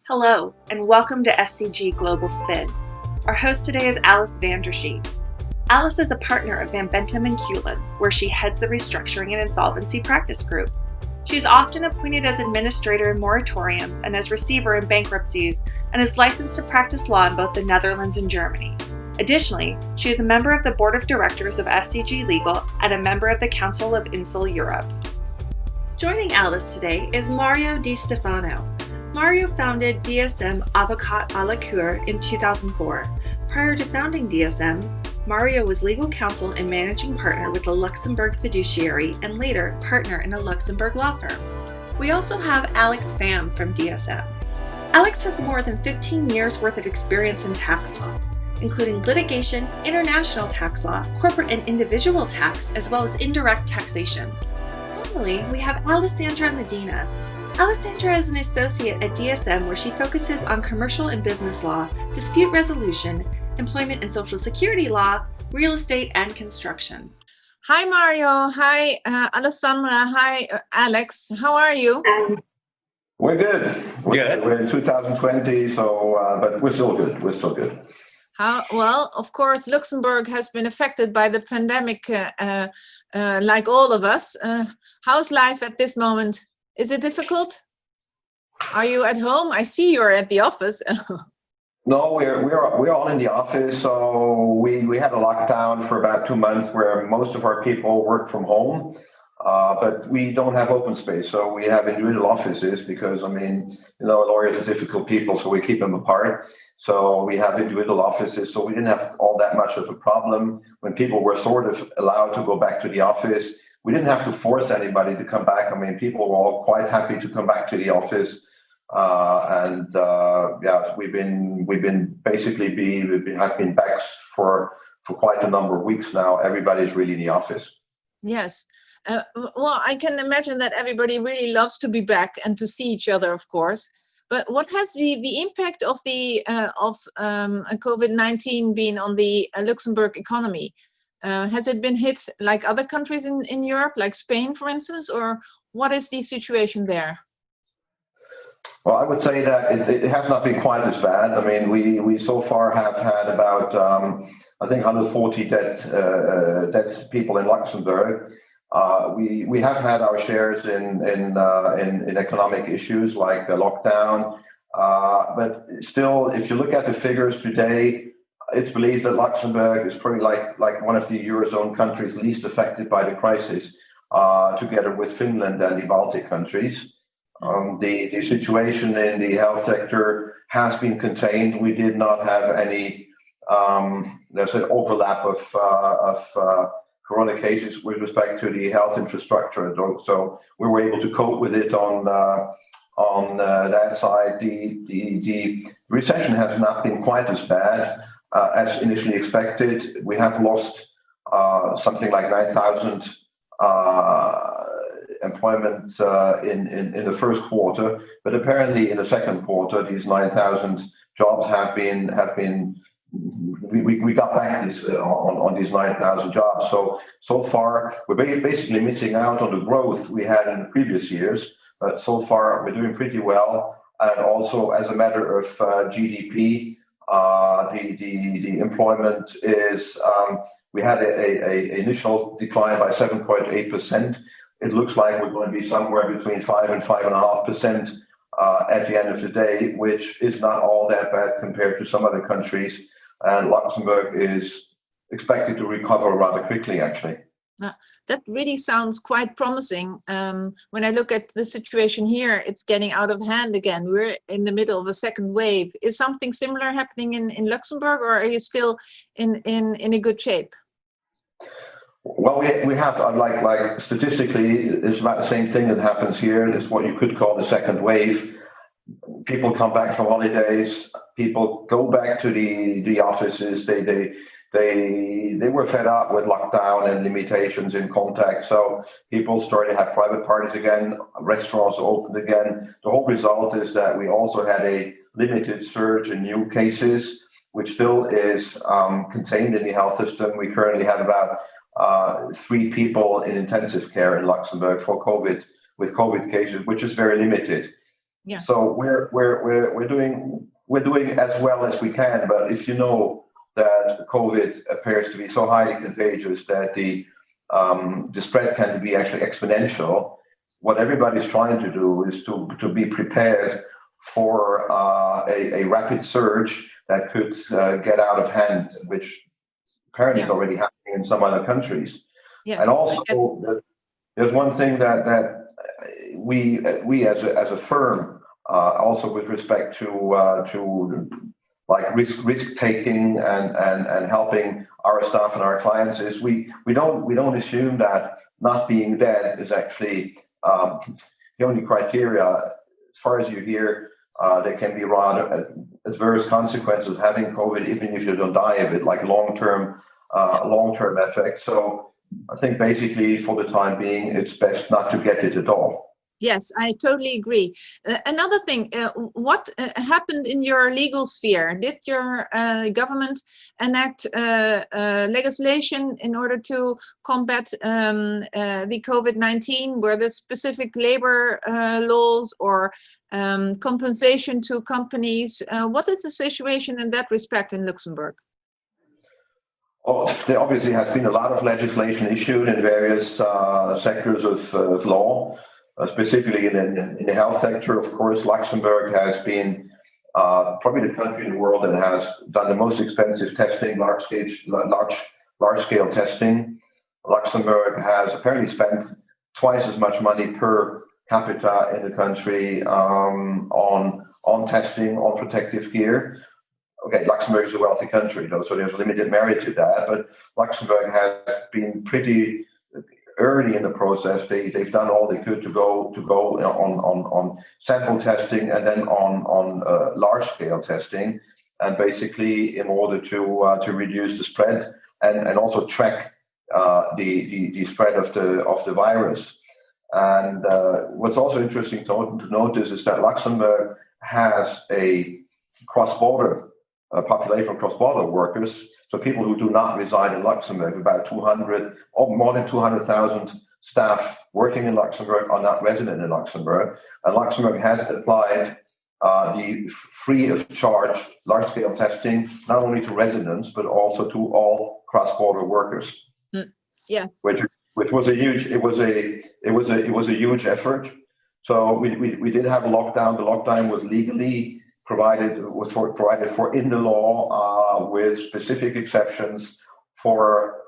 Hello, and welcome to SCG Global Spin. Our host today is Alice van der Schee. Alice is a partner of Benthem Keulen, where she heads the Restructuring and Insolvency Practice Group. She is often appointed as administrator in moratoriums and as receiver in bankruptcies, and is licensed to practice law in both the Netherlands and Germany. Additionally, she is a member of the Board of Directors of SCG Legal and a member of the Council of Insel Europe. Joining Alice today is Mario Di Stefano. Mario founded DSM Avocats à la Cour in 2004. Prior to founding DSM, Mario was legal counsel and managing partner with the Luxembourg fiduciary and later partner in a Luxembourg law firm. We also have Alex Pham from DSM. Alex has more than 15 years worth of experience in tax law, including litigation, international tax law, corporate and individual tax, as well as indirect taxation. Finally, we have Alessandra Medina. Alessandra is an associate at DSM where she focuses on commercial and business law, dispute resolution, employment and social security law, real estate, and construction. Hi, Mario. Hi, Alessandra. Hi, Alex. How are you? We're good. We're in 2020, but we're still good. Well, of course, Luxembourg has been affected by the pandemic, like all of us. How's life at this moment? Is it difficult? Are you at home? I see you're at the office. No, we're all in the office. So we had a lockdown for about 2 months where most of our people work from home, but we don't have open space. So we have individual offices because, lawyers are difficult people, so we keep them apart. So we have individual offices. So we didn't have all that much of a problem when people were sort of allowed to go back to the office. We didn't have to force anybody to come back. People were all quite happy to come back to the office, we've been back for quite a number of weeks now. Everybody's really in the office. Yes. Well, I can imagine that everybody really loves to be back and to see each other, of course. But what has the impact of COVID-19 been on the Luxembourg economy? Has it been hit like other countries in Europe, like Spain, for instance, or what is the situation there? Well, I would say that it has not been quite as bad. We so far have had about, 140 dead people in Luxembourg. We have had our shares in economic issues like the lockdown, but still, if you look at the figures today, it's believed that Luxembourg is probably like one of the Eurozone countries least affected by the crisis, together with Finland and the Baltic countries. The situation in the health sector has been contained. We did not have any overlap of corona cases with respect to the health infrastructure. So we were able to cope with it on that side. The recession has not been quite as bad as initially expected. We have lost something like 9,000 employment in the first quarter, but apparently in the second quarter, these 9,000 jobs have been. We got back on these 9,000 jobs. So far, we're basically missing out on the growth we had in the previous years. But so far, we're doing pretty well. And also, as a matter of GDP, the employment is. We had a initial decline by 7.8%. It looks like we're going to be somewhere between 5 and 5.5% at the end of the day, which is not all that bad compared to some other countries. And Luxembourg is expected to recover rather quickly, actually. That really sounds quite promising. When I look at the situation here, it's getting out of hand again. We're in the middle of a second wave. Is something similar happening in Luxembourg, or are you still in a good shape? Well, we have, like statistically, it's about the same thing that happens here. It's what you could call the second wave. People come back from holidays. People go back to the offices. They were fed up with lockdown and limitations in contact. So people started to have private parties again. Restaurants opened again. The whole result is that we also had a limited surge in new cases, which still is contained in the health system. We currently have about 3 people in intensive care in Luxembourg with COVID cases, which is very limited. Yeah. So we're doing as well as we can. But if you know that COVID appears to be so highly contagious that the spread can be actually exponential, what everybody's trying to do is to be prepared for a rapid surge that could get out of hand, which apparently is already happening in some other countries. Yes. And also, there's one thing that we as a firm, also with respect to like risk taking and helping our staff and our clients, is we don't assume that not being dead is actually the only criteria. As far as you hear, there can be rather adverse consequences of having COVID, even if you don't die of it, like long-term effects. So I think basically for the time being, it's best not to get it at all. Yes, I totally agree. Another thing, what happened in your legal sphere? Did your government enact legislation in order to combat the COVID-19? Were there specific labor laws or compensation to companies? What is the situation in that respect in Luxembourg? Oh, there obviously has been a lot of legislation issued in various sectors of law. Specifically in the health sector, of course, Luxembourg has been probably the country in the world that has done the most expensive testing, large scale testing. Luxembourg has apparently spent twice as much money per capita in the country on testing, on protective gear. Okay, Luxembourg is a wealthy country, though, so there's limited merit to that. But Luxembourg has been pretty early in the process. They've done all they could to go on sample testing and then on large scale testing, and basically in order to reduce the spread and also track the spread of the virus. And what's also interesting to notice is that Luxembourg has a cross-border population of cross-border workers, so people who do not reside in Luxembourg. About 200 or more than 200,000 staff working in Luxembourg are not resident in Luxembourg, and Luxembourg has applied the free of charge large-scale testing not only to residents but also to all cross-border workers. Yes, which was a huge effort. So we did have a lockdown. The lockdown was legally provided for in the law with specific exceptions for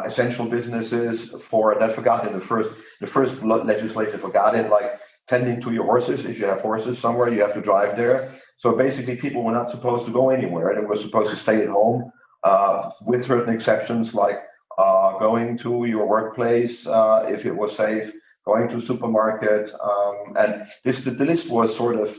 essential businesses. That forgot in the first legislation forgot it, like tending to your horses. If you have horses somewhere, you have to drive there. So basically, people were not supposed to go anywhere. They were supposed to stay at home, with certain exceptions, like going to your workplace if it was safe, going to the supermarket, and the list was sort of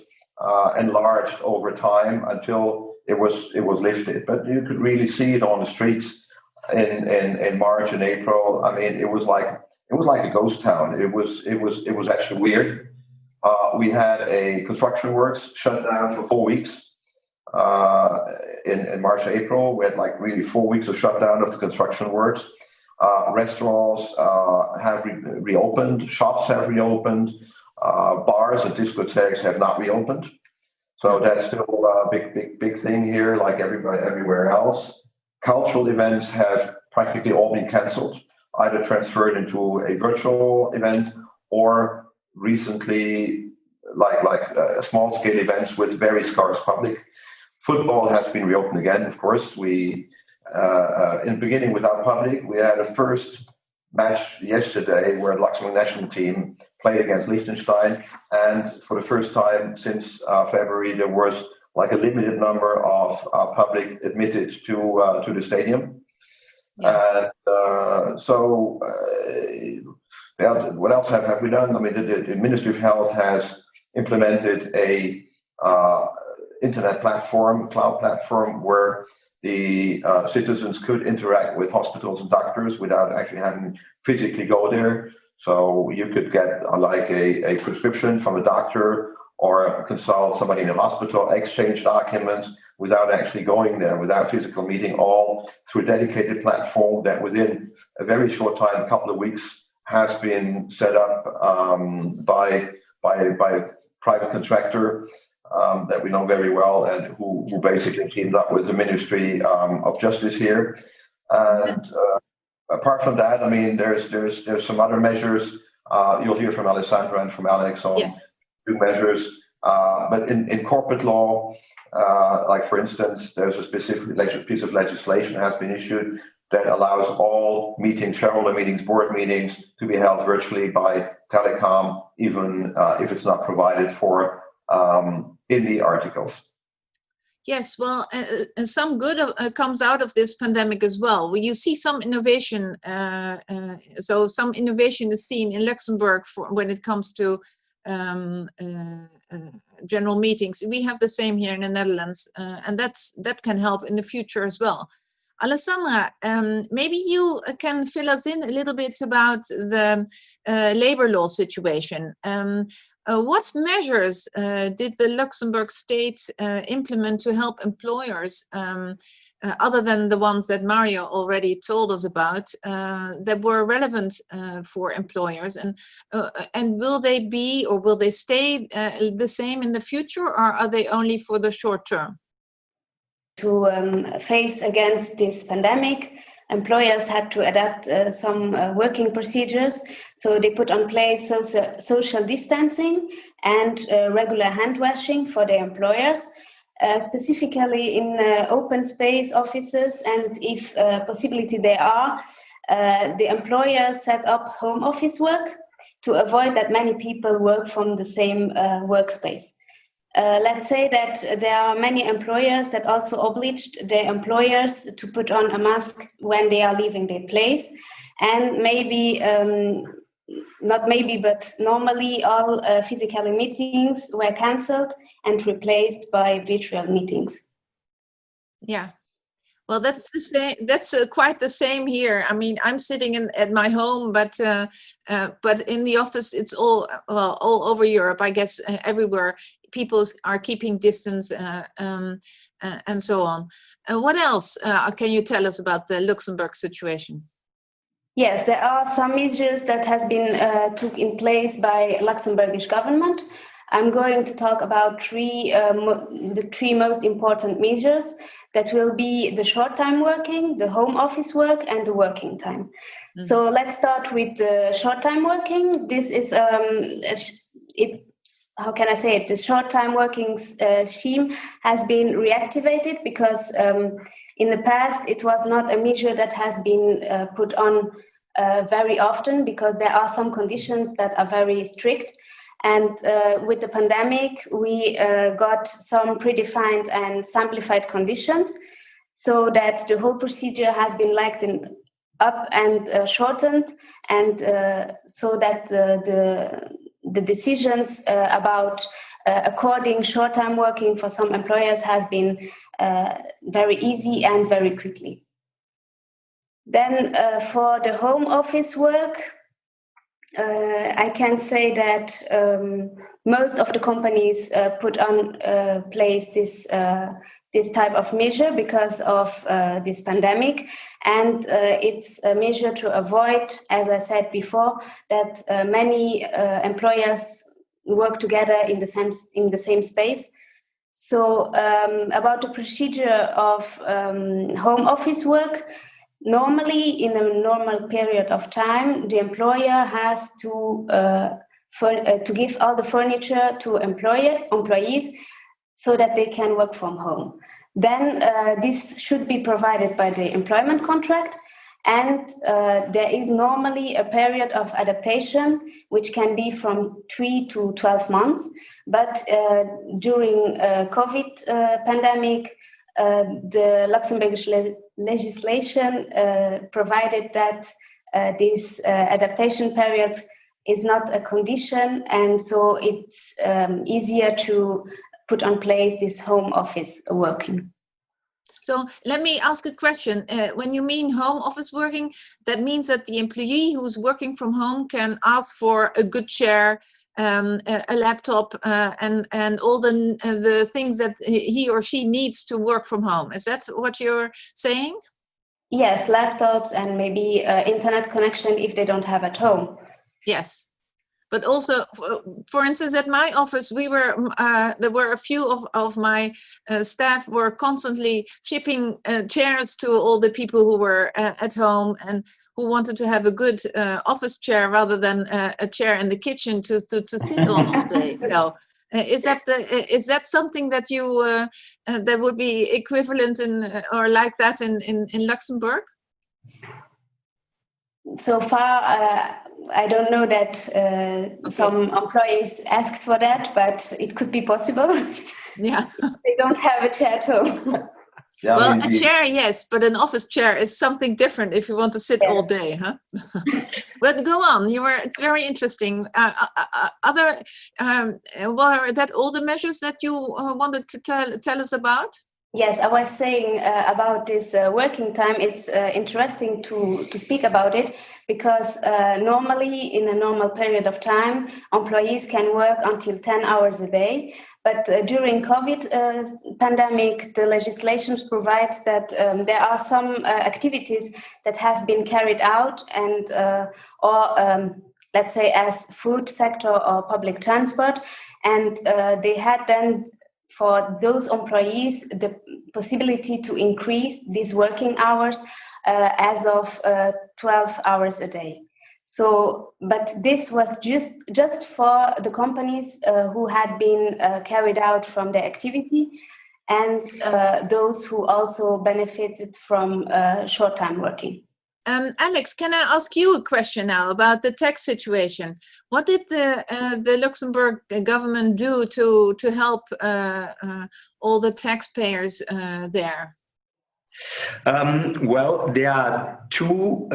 enlarged over time until it was lifted. But you could really see it on the streets in March and April. I mean, it was like a ghost town. It was actually weird. We had a construction works shut down for 4 weeks in March, April. We had like really 4 weeks of shutdown of the construction works. Restaurants have reopened, shops have reopened, bars and discotheques have not reopened. So that's still a big thing here, like everywhere else. Cultural events have practically all been cancelled, either transferred into a virtual event or recently like small-scale events with very scarce public. Football has been reopened again, of course. We in the beginning without public. We had a first match yesterday where the Luxembourg national team played against Liechtenstein, and for the first time since February there was like a limited number of public admitted to the stadium. Yeah. And what else have we done? I mean, the Ministry of Health has implemented a internet platform, cloud platform, where the citizens could interact with hospitals and doctors without actually having to physically go there. So you could get like a prescription from a doctor or consult somebody in a hospital, exchange documents without actually going there, without physical meeting, all through a dedicated platform that within a very short time, a couple of weeks, has been set up by private contractor that we know very well, and who basically teamed up with the Ministry of Justice here. And apart from that, I mean, there's some other measures. You'll hear from Alessandra and from Alex on two measures. But in corporate law, like for instance, there's a specific piece of legislation has been issued that allows all meetings, shareholder meetings, board meetings, to be held virtually by telecom, even if it's not provided for in the articles. Yes, well, some good comes out of this pandemic as well. You see some innovation. So some innovation is seen in Luxembourg when it comes to general meetings. We have the same here in the Netherlands, and that can help in the future as well. Alessandra, maybe you can fill us in a little bit about the labor law situation. What measures did the Luxembourg state implement to help employers, other than the ones that Mario already told us about, that were relevant for employers? And will they be, or will they stay the same in the future, or are they only for the short term? To face against this pandemic, employers had to adapt some working procedures. So they put on place social distancing and regular hand washing for their employers, specifically in open space offices. And if possibility there are, the employers set up home office work to avoid that many people work from the same workspace. Let's say that there are many employers that also obliged their employers to put on a mask when they are leaving their place. And maybe, not maybe, but normally all physical meetings were cancelled and replaced by virtual meetings. Yeah. Well, that's the same. That's quite the same here. I mean, I'm sitting at my home, but in the office, it's all over Europe, I guess, everywhere. People are keeping distance and so on. What else can you tell us about the Luxembourg situation? Yes, there are some measures that has been took in place by Luxembourgish government. I'm going to talk about the three most important measures. That will be the short time working, the home office work, and the working time. Mm-hmm. So let's start with the short time working. This is how can I say it? The short time working scheme has been reactivated because in the past it was not a measure that has been put on very often, because there are some conditions that are very strict. And with the pandemic, we got some predefined and simplified conditions, so that the whole procedure has been lightened up and shortened, and so that the decisions about according short-time working for some employers has been very easy and very quickly. Then for the home office work, I can say that most of the companies put on place this type of measure because of this pandemic, and it's a measure to avoid, as I said before, that many employers work together in the same space. So about the procedure of home office work. Normally, in a normal period of time, the employer has to give all the furniture to employees so that they can work from home. Then this should be provided by the employment contract, and there is normally a period of adaptation which can be from 3 to 12 months. But during COVID pandemic, the Luxembourgish legislation provided that this adaptation period is not a condition, and so it's easier to put on place this home office working. So let me ask a question. When you mean home office working, that means that the employee who's working from home can ask for a good chair, a laptop, and all the things that he or she needs to work from home. Is that what you're saying? Yes, laptops and maybe internet connection if they don't have at home. Yes, but also, for instance, at my office, there were a few of my staff were constantly shipping chairs to all the people who were at home and who wanted to have a good office chair rather than a chair in the kitchen to sit on all day. So is that something that you that would be equivalent or like that in Luxembourg? So far, I don't know that some employees asked for that, but it could be possible. Yeah. They don't have a chair at home. Yeah, well, a chair, yes, but an office chair is something different if you want to sit all day, huh? But go on. It's very interesting. Were that all the measures that you wanted to tell us about? Yes, I was saying about this working time. It's interesting to speak about it because normally in a normal period of time, employees can work until 10 hours a day. But during COVID pandemic, the legislation provides that there are some activities that have been carried out and let's say as food sector or public transport. And they had then for those employees the possibility to increase these working hours as of 12 hours a day. So, but this was just for the companies who had been carried out from the activity and those who also benefited from short-time working. Alex, can I ask you a question now about the tax situation? What did the Luxembourg government do to help all the taxpayers there? Well, there are two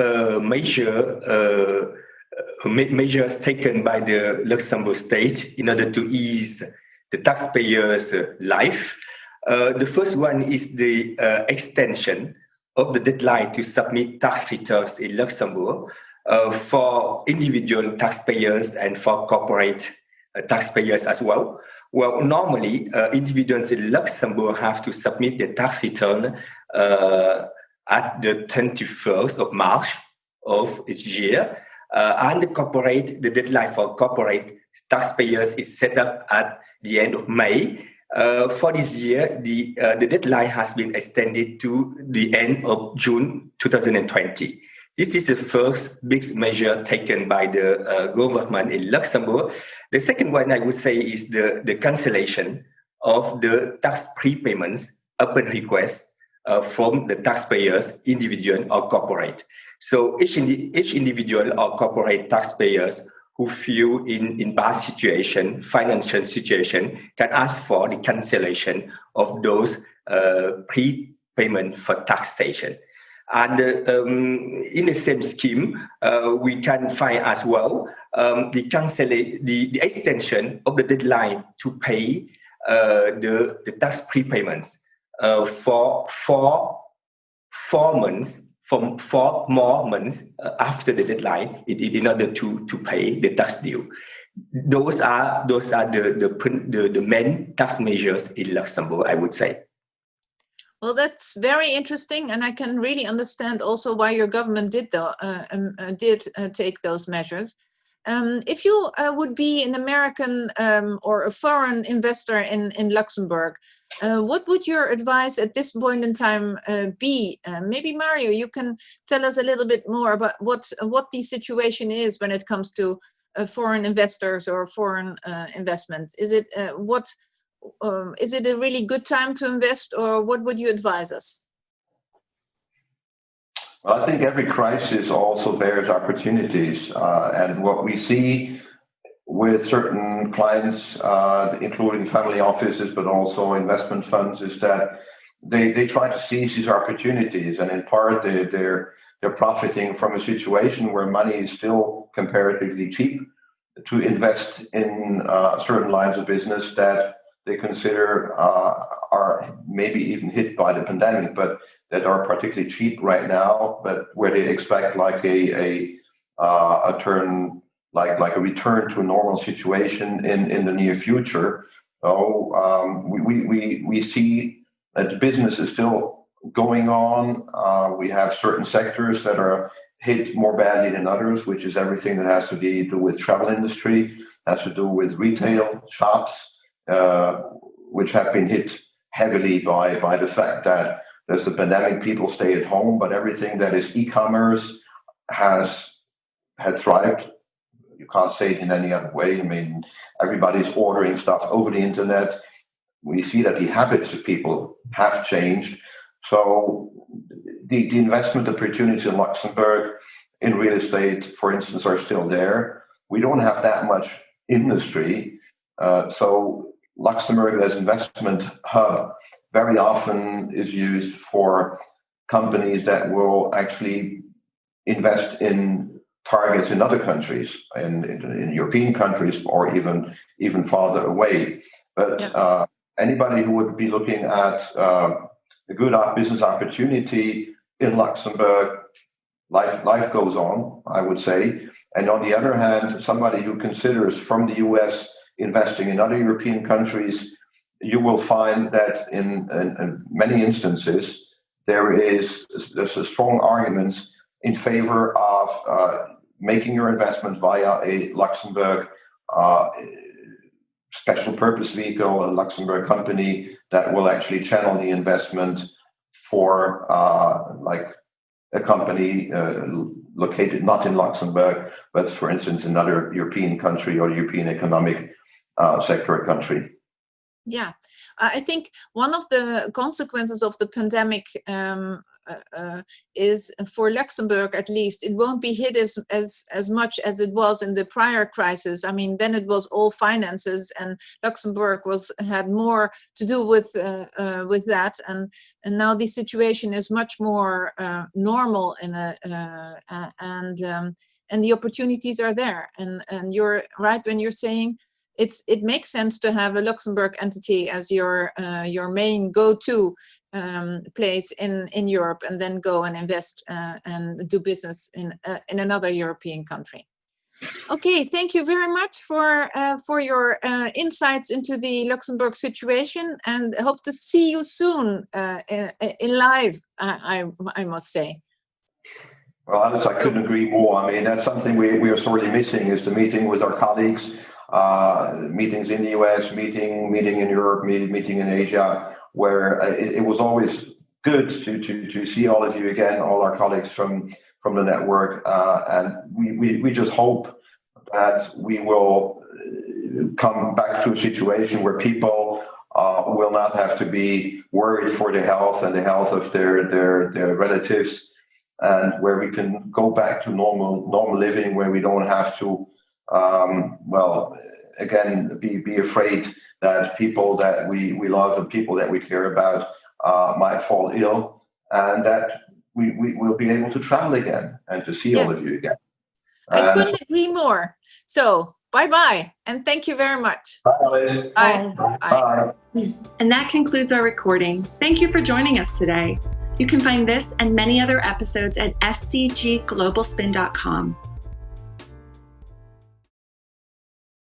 measures taken by the Luxembourg state in order to ease the taxpayers' life. The first one is the extension of the deadline to submit tax returns in Luxembourg for individual taxpayers and for corporate taxpayers as well. Well, normally, individuals in Luxembourg have to submit their tax return at the 21st of March of each year. And the deadline for corporate taxpayers is set up at the end of May. For this year, the deadline has been extended to the end of June 2020. This is the first big measure taken by the government in Luxembourg. The second one I would say is the cancellation of the tax prepayments upon request from the taxpayers, individual or corporate. So each individual or corporate taxpayers who feel in bad situation, financial situation, can ask for the cancellation of those prepayment for taxation. And in the same scheme, we can find as well the extension of the deadline to pay the tax prepayments for 4 months. From 4 more months after the deadline, in order to pay the tax due. Those are the main tax measures in Luxembourg, I would say. Well, that's very interesting, and I can really understand also why your government did take those measures. If you would be an American or a foreign investor in Luxembourg, what would your advice at this point in time be? Maybe Mario, you can tell us a little bit more about what the situation is when it comes to foreign investors or foreign investment. Is it is it a really good time to invest, or what would you advise us? Well, I think every crisis also bears opportunities, and what we see with certain clients, including family offices, but also investment funds, is that they try to seize these opportunities, and in part they're profiting from a situation where money is still comparatively cheap to invest in certain lines of business that they consider are maybe even hit by the pandemic, but that are particularly cheap right now, but where they expect like a turn, like a return to a normal situation in the near future. So we see that the business is still going on. We have certain sectors that are hit more badly than others, which is everything that has to do with travel industry, has to do with retail shops, which have been hit heavily by the fact that there's the pandemic, people stay at home, but everything that is e-commerce has thrived. You can't say it in any other way. I mean, everybody's ordering stuff over the internet. We see that the habits of people have changed. So the investment opportunities in Luxembourg in real estate, for instance, are still there. We don't have that much industry. So Luxembourg as investment hub very often is used for companies that will actually invest in targets in other countries, in European countries, or even farther away. But anybody who would be looking at a good business opportunity in Luxembourg, life goes on, I would say. And on the other hand, somebody who considers from the US investing in other European countries, you will find that in many instances, there's a strong arguments in favor of making your investment via a Luxembourg special purpose vehicle, a Luxembourg company that will actually channel the investment for like a company located not in Luxembourg, but for instance, another European country or European economic sector country. Yeah, I think one of the consequences of the pandemic is, for Luxembourg at least, it won't be hit as much as it was in the prior crisis. I mean, then it was all finances, and Luxembourg had more to do with that, and now the situation is much more normal, and the opportunities are there. And you're right when you're saying it makes sense to have a Luxembourg entity as your main go-to place in Europe, and then go and invest and do business in another European country. Okay, thank you very much for your insights into the Luxembourg situation, and I hope to see you soon in live, I must say. Well, Alice, I couldn't agree more. I mean, that's something we are sorely missing, is the meeting with our colleagues, meetings in the US, meeting in Europe, meeting in Asia, where it was always good to see all of you again, all our colleagues from the network, and we just hope that we will come back to a situation where people will not have to be worried for the health and the health of their relatives, and where we can go back to normal living, where we don't have to again be afraid that people that we love and people that we care about might fall ill, and that we will be able to travel again and to see all of you again. I couldn't agree more. So bye-bye, and thank you very much. Bye, Alice. Bye. Bye. And that concludes our recording. Thank you for joining us today. You can find this and many other episodes at scgglobalspin.com.